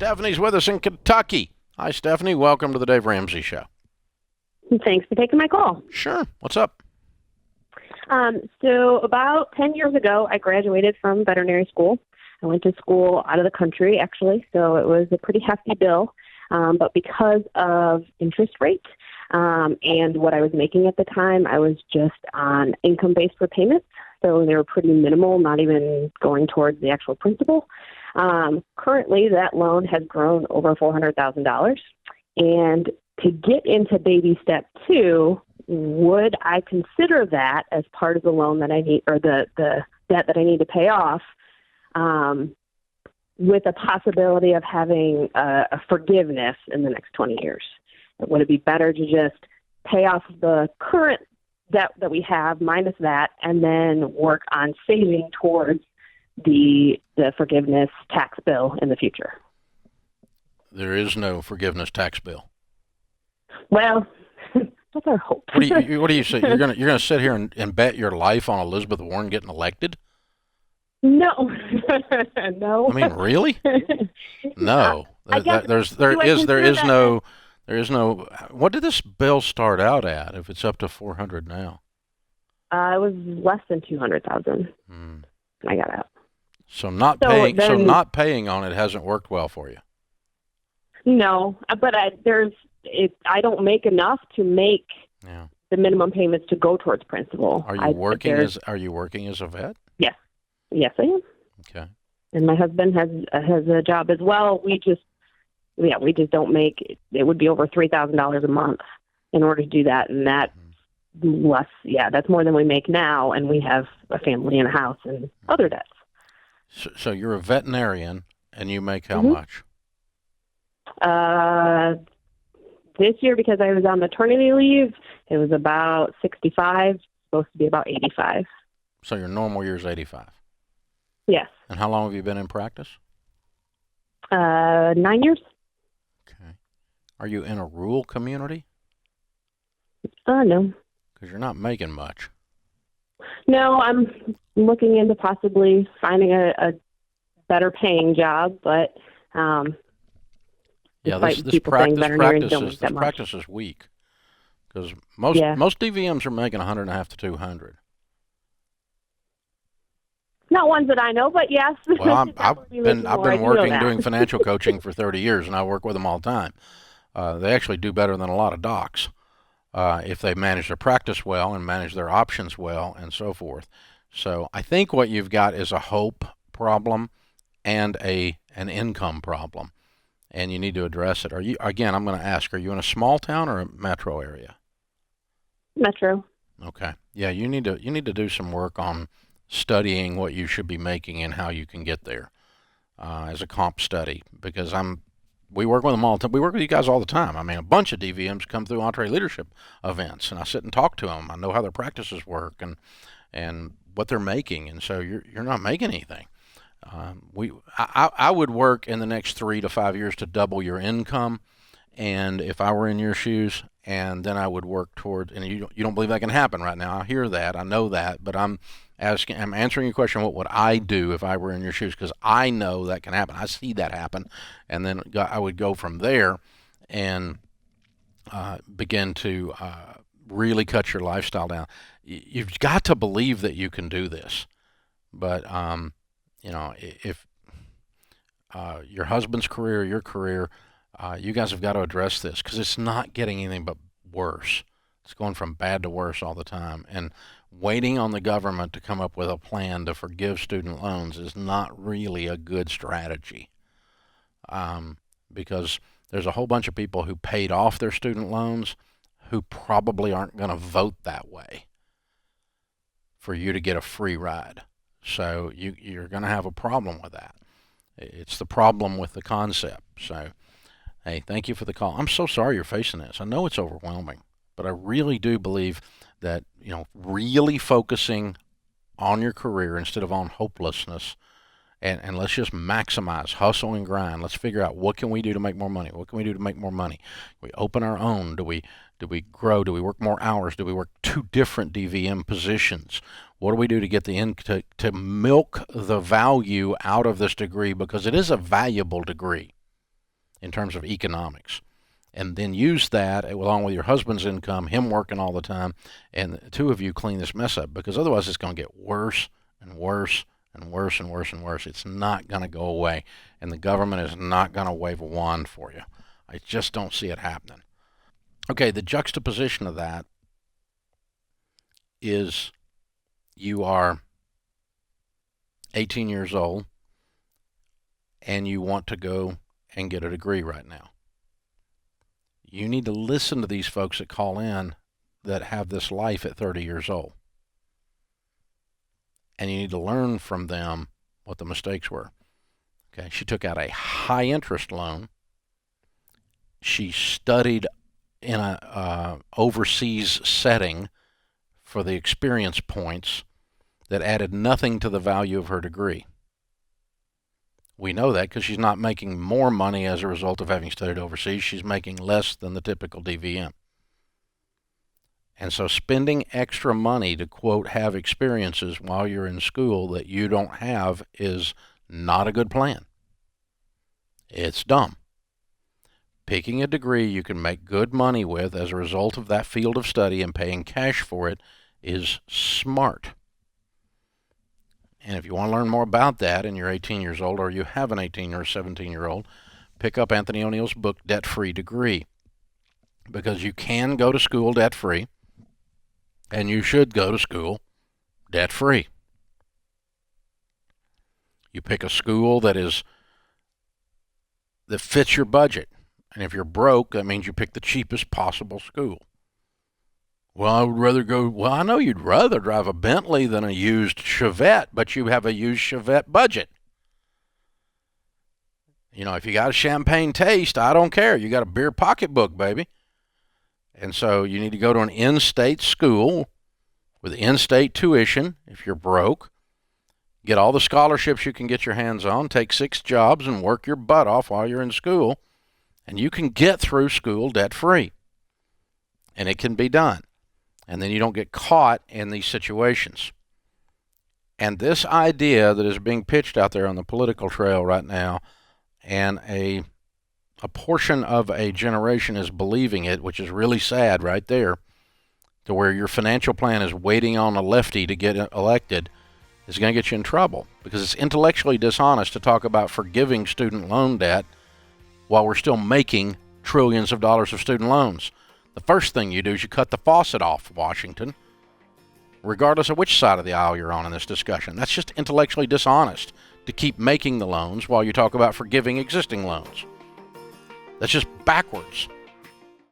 Stephanie's with us in Kentucky. Hi, Stephanie. Welcome to the Dave Ramsey Show. Thanks for taking my call. Sure. What's up? So about 10 years ago, I graduated from veterinary school. I went to school out of the country, actually, so it was a pretty hefty bill. But because of interest rate and what I was making at the time, I was just on income-based repayments. So they were pretty minimal, not even going towards the actual principal. Currently, that loan has grown over $400,000. And to get into baby step 2, would I consider that as part of the loan that I need, or the debt that I need to pay off, with a possibility of having a forgiveness in the next 20 years? Would it be better to just pay off the current debt that we have minus that, and then work on saving towards the forgiveness tax bill in the future? There is no forgiveness tax bill. Well, that's our hope. What do you say? You're gonna sit here and bet your life on Elizabeth Warren getting elected? No. No. I mean, really? No. There is no. What did this bill start out at? If it's up to 400 now, it was less than 200,000. I got out. So not paying on it hasn't worked well for you. No, but I don't make enough to make the minimum payments to go towards principal. Are you working as a vet? Yes, I am. Okay. And my husband has a job as well. We just don't make. It would be over $3,000 a month in order to do that, and that's less. Yeah, that's more than we make now, and we have a family and a house and other debts. So you're a veterinarian, and you make how much? This year, because I was on maternity leave, it was about 65. Supposed to be about 85. So your normal year is 85. Yes. And how long have you been in practice? 9 years. Okay. Are you in a rural community? No. Because you're not making much. No, I'm looking into possibly finding a better paying job, but this practice is weak, because most DVMs are making 150 to 200. Not ones that I know, but yes. Well, I've been working doing financial coaching for 30 years, and I work with them all the time. They actually do better than a lot of docs if they manage their practice well and manage their options well and so forth. So I think what you've got is a hope problem and an income problem, and you need to address it. I'm going to ask, are you in a small town or a metro area? Metro. Okay. Yeah, you need to do some work on studying what you should be making and how you can get there as a comp study, because we work with them all the time. We work with you guys all the time. I mean, a bunch of DVMs come through Entree Leadership events, and I sit and talk to them. I know how their practices work and what they're making, and so you're not making anything. I would work in the next 3 to 5 years to double your income, and if I were in your shoes, and then I would work toward. And you don't believe that can happen right now. I hear that, I know that, but I'm answering your question. What would I do if I were in your shoes? Because I know that can happen. I see that happen, and then I would go from there and begin to really cut your lifestyle down. You've got to believe that you can do this, but if your husband's career, your career, you guys have got to address this, because it's not getting anything but worse. It's going from bad to worse all the time, and waiting on the government to come up with a plan to forgive student loans is not really a good strategy, because there's a whole bunch of people who paid off their student loans who probably aren't going to vote that way for you to get a free ride. So you're going to have a problem with that. It's the problem with the concept. So, hey, thank you for the call. I'm so sorry you're facing this. I know it's overwhelming, but I really do believe that, really focusing on your career instead of on hopelessness, and let's just maximize, hustle and grind. Let's figure out, what can we do to make more money? What can we do to make more money? We open our own. Do we grow? Do we work more hours? Do we work 2 different DVM positions? What do we do to get to milk the value out of this degree, because it is a valuable degree? in terms of economics. And then use that along with your husband's income, him working all the time, and the two of you clean this mess up, because otherwise it's going to get worse and worse and worse and worse and worse. It's not going to go away, and the government is not going to wave a wand for you. I just don't see it happening. Okay, the juxtaposition of that is you are 18 years old and you want to go and get a degree right now. You need to listen to these folks that call in that have this life at 30 years old. And you need to learn from them what the mistakes were. Okay, she took out a high interest loan. She studied in a overseas setting for the experience points that added nothing to the value of her degree. We know that because she's not making more money as a result of having studied overseas. She's making less than the typical DVM. And so spending extra money to, quote, have experiences while you're in school that you don't have is not a good plan. It's dumb. Picking a degree you can make good money with as a result of that field of study and paying cash for it is smart. And if you want to learn more about that and you're 18 years old, or you have an 18 or 17-year-old, pick up Anthony O'Neill's book, Debt-Free Degree. Because you can go to school debt-free, and you should go to school debt-free. You pick a school that fits your budget. And if you're broke, that means you pick the cheapest possible school. Well, I would rather go, well, I know you'd rather drive a Bentley than a used Chevette, but you have a used Chevette budget. You know, if you got a champagne taste, I don't care. You got a beer pocketbook, baby. And so you need to go to an in-state school with in-state tuition if you're broke. Get all the scholarships you can get your hands on, take 6 jobs, and work your butt off while you're in school. And you can get through school debt-free. And it can be done. And then you don't get caught in these situations. And this idea that is being pitched out there on the political trail right now, and a portion of a generation is believing it, which is really sad right there, to where your financial plan is waiting on a lefty to get elected, is going to get you in trouble, because it's intellectually dishonest to talk about forgiving student loan debt while we're still making trillions of dollars of student loans. The first thing you do is you cut the faucet off, Washington, regardless of which side of the aisle you're on in this discussion. That's just intellectually dishonest to keep making the loans while you talk about forgiving existing loans. That's just backwards.